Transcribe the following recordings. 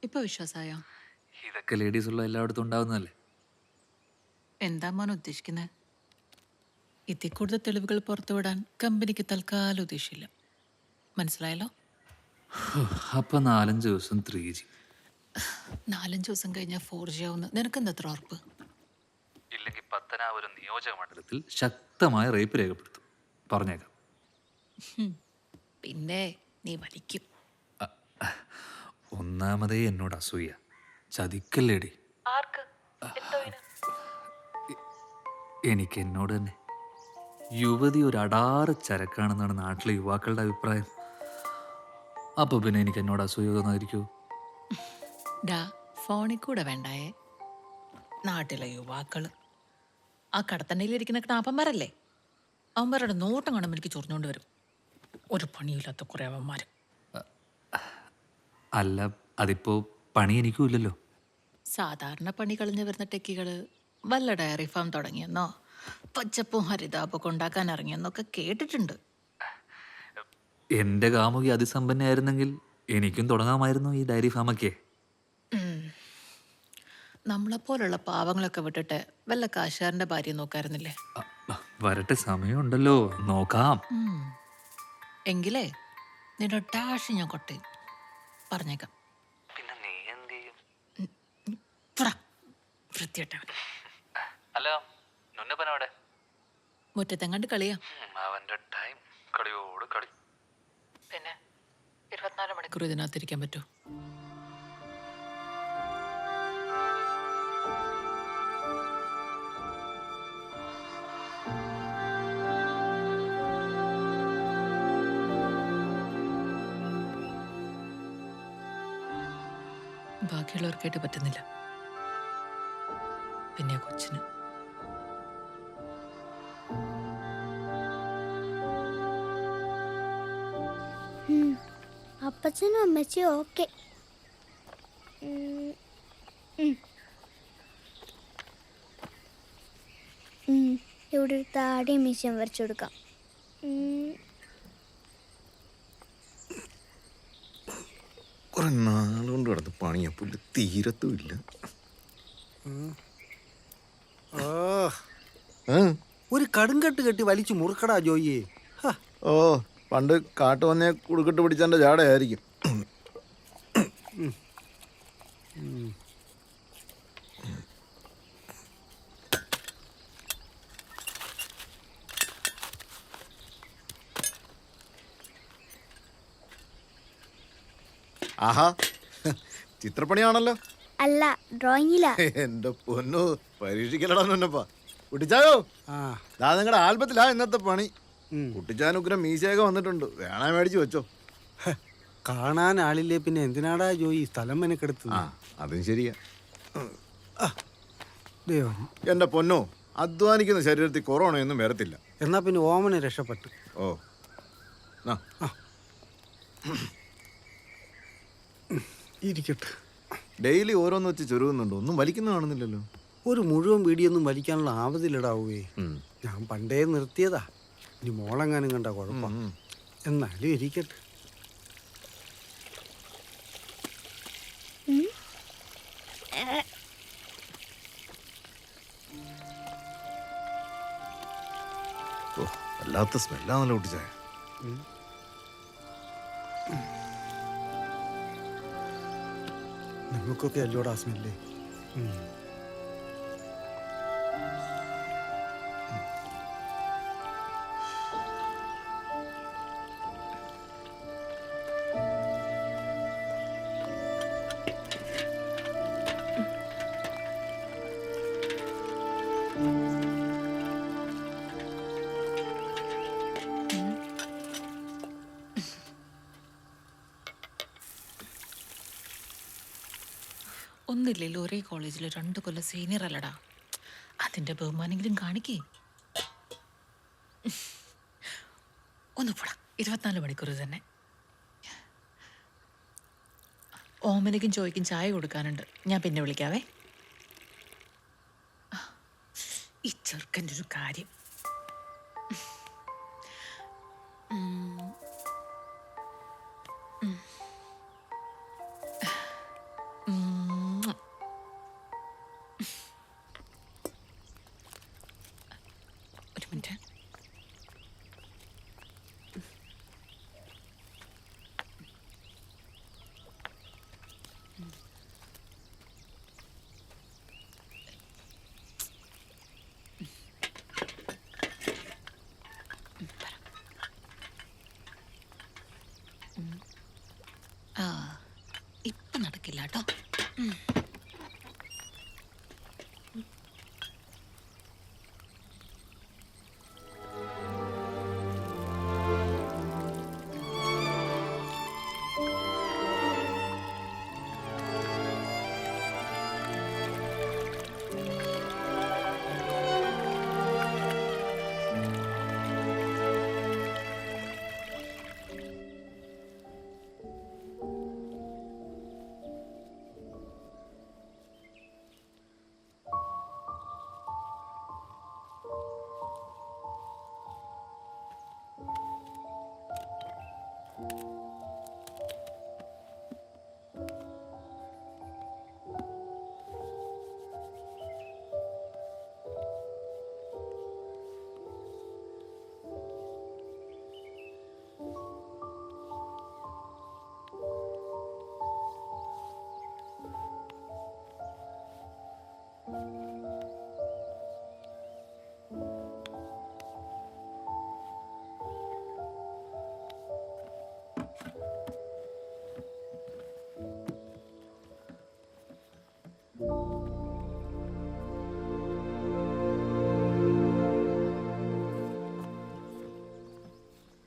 ഇപ്പൊ വിശ്വാസായോ? ഇതൊക്കെ ലേഡീസ് ഉള്ള എല്ലായിടത്തും ഉണ്ടാവുന്നതല്ലേ. എന്താ മോൻ ഉദ്ദേശിക്കുന്നത്? ഇതിൽ കൂടുതൽ തെളിവുകൾ പുറത്തുവിടാൻ കമ്പനിക്ക് തൽക്കാലം ഉദ്ദേശിച്ചില്ല. മനസ്സിലായല്ലോ? അപ്പൊ 4-5 ദിവസം 3G. 4-5 ദിവസം കഴിഞ്ഞാൽ 4G ആവുന്ന നിനക്കെന്താ അത്ര ഉറപ്പ്? ഇല്ലെങ്കിൽ പത്തനാപുരം നിയോജക മണ്ഡലത്തിൽ ശക്തമായ റേപ്പ് രേഖപ്പെടുത്തും. പറഞ്ഞേക്കാം. പിന്നെ നീ വലിക്കും. ഒന്നാമതേ എന്നോട് അസൂയ. ചതിക്കല്ലേടി. ആർക്ക്? എന്തോയിന്? എനിക്ക് എന്നോട് തന്നെ. യുവതി ഒരു അടാറ് ചരക്കാണെന്നാണ് നാട്ടിലെ യുവാക്കളുടെ അഭിപ്രായം. അപ്പൊ പിന്നെ എനിക്ക് എന്നോട് അസൂയ തോന്നാതിരിക്കുമോ? ഡാ, ഫോണിൽ കൂടെ വേണ്ടായേ. നാട്ടിലെ യുവാക്കള് ആ കടത്തണ്ടയിലിരിക്കുന്ന ക്നാപ്പന്മാരല്ലേ? അവന്മാരുടെ നോട്ടം കാണുമ്പോൾ എനിക്ക് ചൊറിഞ്ഞോണ്ട് വരും. ഒരു പണിയില്ലാത്ത കുറെ അവന്മാര്. അല്ല, അതിപ്പോ പണി എനിക്കും ഇല്ലല്ലോ. സാധാരണ പണി കളഞ്ഞു വരുന്ന ടെക്കികള് വല്ല ഡയറി ഫാം തുടങ്ങിയെന്നോ പച്ചപ്പും ഹരിതാപൊക്കെ ഉണ്ടാക്കാൻ ഇറങ്ങിയെന്നൊക്കെ കേട്ടിട്ടുണ്ട്. എന്റെ കാമുകി അതിസമ്പന്നയായിരുന്നെങ്കിൽ എനിക്കും തുടങ്ങാമായിരുന്നു ഈ ഡയറി ഫാമൊക്കെ. നമ്മളെപ്പോലുള്ള പാവങ്ങളൊക്കെ വിട്ടിട്ട് വല്ല കാശുകാരന്റെ ഭാര്യ നോക്കായിരുന്നില്ലേ? വരട്ടെ, സമയമുണ്ടല്ലോ, നോക്കാം. എങ്കിലേ നിന്റെ ഡാഷ് ഞാൻ കൊട്ടയും. പറഞ്ഞേക്കാം. പിന്നെ നീ എന്ത് ചെയ്യും? വൃത്തിയിട്ടവൻ ഹലോ, നുന്നപ്പനവിടെ? മുറ്റത്തെങ്ങാണ്ട് കളിയാ. അവന്റെ ടൈം കളിയോട് കളി. പിന്നെ 24 മണിക്കൂർ ഇതിനകത്തിരിക്കാൻ പറ്റൂ? ബാക്കിയുള്ളവർക്കായിട്ട് പറ്റുന്നില്ല, പിന്നെ കൊച്ചിന്. അപ്പച്ചനും അമ്മച്ചിയും ഓക്കെ. ഇവിടെ ഒരു താടിയും മീശയും വരച്ചു കൊടുക്കാം. കുറെ നാളുകൊണ്ട് കിടന്ന് പണിയാ, പുല്ല് തീരത്തുമില്ല. ഒരു കടുങ്കട്ട് കെട്ടി വലിച്ചു മുറുക്കടാ ജോയിയെ. ഓ, പണ്ട് കാട്ടു വന്നേ കുടുക്കിട്ട് പിടിച്ചെന്റെ ജാടയായിരിക്കും. ആഹാ, ചിത്രപ്പണിയാണല്ലോ. അല്ല, ഡ്രോയിങ്ങിലാ. എന്റെ പൊന്നു, പരീക്ഷിക്കലടാ എന്നപ്പാ. കുട്ടിച്ചായോ, ദാ നിങ്ങളുടെ ആൽബത്തിലാ ഇന്നത്തെ പണി. കുട്ടിച്ചാനുഗ്രം മീശയൊക്കെ വന്നിട്ടുണ്ട്, വേണേ മേടിച്ചു വെച്ചോ. കാണാൻ ആളില്ലേ പിന്നെ എന്തിനാടാ ജോയി സ്ഥലം മെനക്കെടുത്തു? അതും ശരിയാ. ദൈവം. എന്റെ പൊന്നോ, അധ്വാനിക്കുന്ന ശരീരത്തിൽ കൊറോണയൊന്നും വരത്തില്ല. എന്നാ പിന്നെ ഓമനെ രക്ഷപ്പെട്ടു. ഓ, ഇരിക്കട്ടെ. ഡെയിലി ഓരോന്ന് വെച്ച് ചുരുങ്ങുന്നുണ്ട്, ഒന്നും വലിക്കുന്ന കാണുന്നില്ലല്ലോ. ഒരു മുഴുവൻ വീടിയൊന്നും വലിക്കാനുള്ള ആവതിലിടാവേ. ഞാൻ പണ്ടേ നിർത്തിയതാ. ഇനി മോളെങ്ങാനും കണ്ട കുഴപ്പം. എന്നാലും ഇരിക്കട്ടെ. വല്ലാത്ത സ്മെല്ലാണല്ലോ കുട്ടിച്ചായ. നിങ്ങൾക്കൊക്കെ അല്ലോടാ സ്മെല്ലേ. ഒന്നില്ലല്ലോ, ഒരേ കോളേജിൽ 2 കൊല്ലം സീനിയർ അല്ലടാ. അതിന്റെ ബഹുമാനെങ്കിലും കാണിക്കേ. ഒന്ന് പോടാ, 24 മണിക്കൂർ തന്നെ. ഓമനയ്ക്കും ചോയ്ക്കും ചായ കൊടുക്കാനുണ്ട്, ഞാൻ പിന്നെ വിളിക്കാവേ. ഈ ചെറുക്കൻ്റെ ഒരു കാര്യം.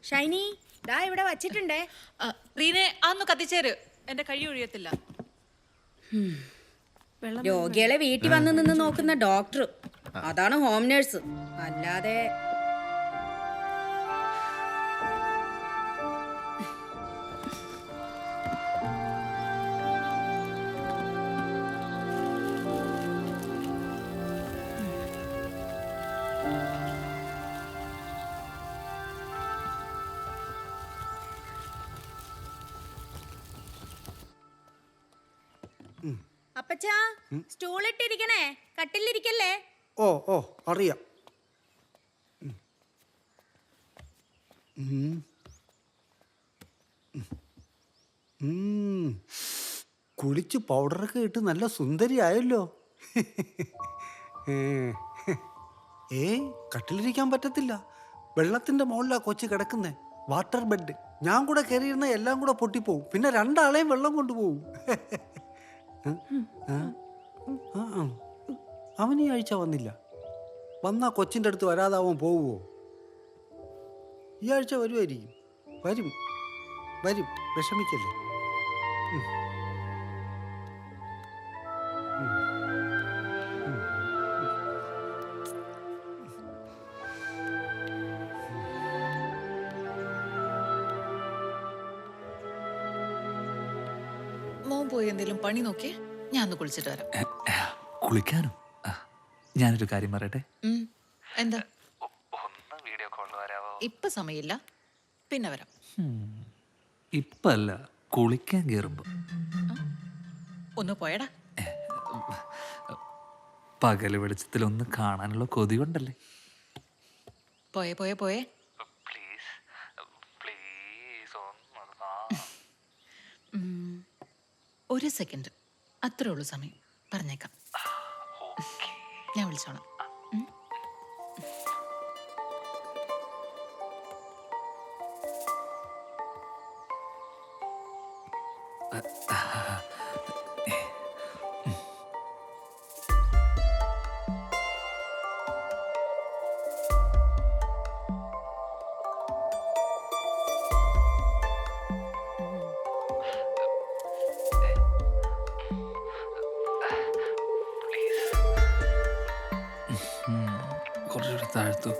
ഷൈനി ദാ ഇവിടെ വച്ചിട്ടുണ്ടേ. റീനെ അന്ന് കത്തിച്ചേര്, എന്റെ കൈ ഒഴിയത്തില്ല. രോഗികളെ വീട്ടിൽ വന്ന് നിന്ന് നോക്കുന്ന ഡോക്ടർ, അതാണ് ഹോം നേഴ്സ്. അല്ലാതെ അപ്പച്ചാ സ്റ്റൂളിട്ടിരിക്കണേ, കട്ടിലിരിക്കല്ലേ. ഓ ഓ അറിയാം. ഉം. ഉം. കുളിച്ച് പൗഡറൊക്കെ ഇട്ട് നല്ല സുന്ദരിയായല്ലോ. ഏയ് കട്ടിലിരിക്കാൻ പറ്റത്തില്ല. വെള്ളത്തിൻ്റെ മുകളിലാ കൊച്ചു കിടക്കുന്നേ, വാട്ടർ ബെഡ്. ഞാൻ കൂടെ കയറിയിരുന്ന എല്ലാം കൂടെ പൊട്ടിപ്പോവും. പിന്നെ രണ്ടാളെയും വെള്ളം കൊണ്ടുപോകും. അവൻ ഈ ആഴ്ച വന്നില്ല. വന്നാ കൊച്ചിൻ്റെ അടുത്ത് വരാതാവൻ പോവുമോ? ഈ ആഴ്ച വരുമായിരിക്കും. വരും വരും, വിഷമിക്കല്ലേ. മോൻ പോയി എന്തെങ്കിലും പണി നോക്കിയേ, ഞാൻ ഒന്ന് കുളിച്ചിട്ട് വരാം. കുളിക്കാനോ? ഞാനൊരു കാര്യം പറയട്ടെ. എന്താ? ഒന്ന് വീഡിയോ കോളിൽ വരാവോ? ഇപ്പൊ സമയമില്ല, പിന്നെ വരാം. ഇപ്പല്ല, കുളിക്കാൻ കയറുമ്പോ. ഒന്ന് പോയടാ. പകല് വെളിച്ചത്തിൽ ഒന്ന് കാണാനുള്ള കൊതി കൊണ്ടല്ലേ. പോയേ പോയേ പോയേ. പ്ലീസ് പ്ലീസ് ഒരു സെക്കൻഡ്, അത്രേ ഉള്ളൂ സമയം. പറഞ്ഞേക്കാം, ഞാൻ വിളിച്ചോളാം. കുറച്ചുകൂടി താഴ്ത്തു.